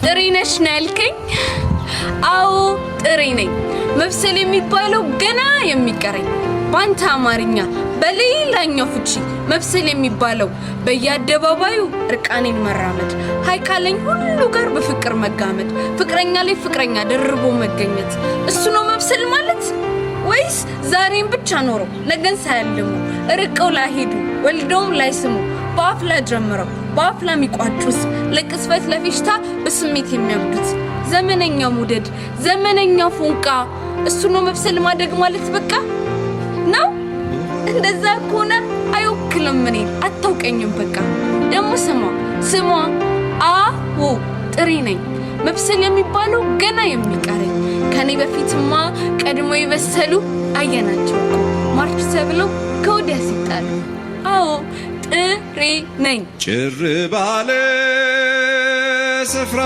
ጥሪ ነሽ ነው ያልከኝ? አዎ ጥሪ ነኝ። መብሰል የሚባለው ገና የሚቀረኝ ባንተ አማርኛ በሌላኛው ፍቺ መብሰል የሚባለው በየአደባባዩ እርቃኔን መራመድ ሃይካለኝ ሁሉ ጋር በፍቅር መጋመድ ፍቅረኛ ላይ ፍቅረኛ ደርቦ መገኘት እሱ ነው መብሰል ማለት? ወይስ ዛሬን ብቻ ኖሮ ነገን ሳያልሙ ርቀው ላይሄዱ ወልደውም ላይስሙ በአፍላ ጀምረው በአፍላ ሚቋጩስ ለቅስፈት ለፊሽታ በስሜት የሚያብዱት ዘመነኛው ሙደድ ዘመነኛው ፎንቃ እሱ ነው መብሰል ማደግ ማለት በቃ ነው? እንደዛ ከሆነ አይወክልም እኔን አታውቀኝም በቃ። ደግሞ ስሟ አዎ ጥሪ ነኝ። መብሰል የሚባለው ገና የሚቀረኝ ከኔ በፊትማ ቀድሞ ይበሰሉ አየናቸው ማርች ተብለው ከወዲያ ሲጣሉ አዎ ጥሪ ነኝ። ጭር ባለ ስፍራ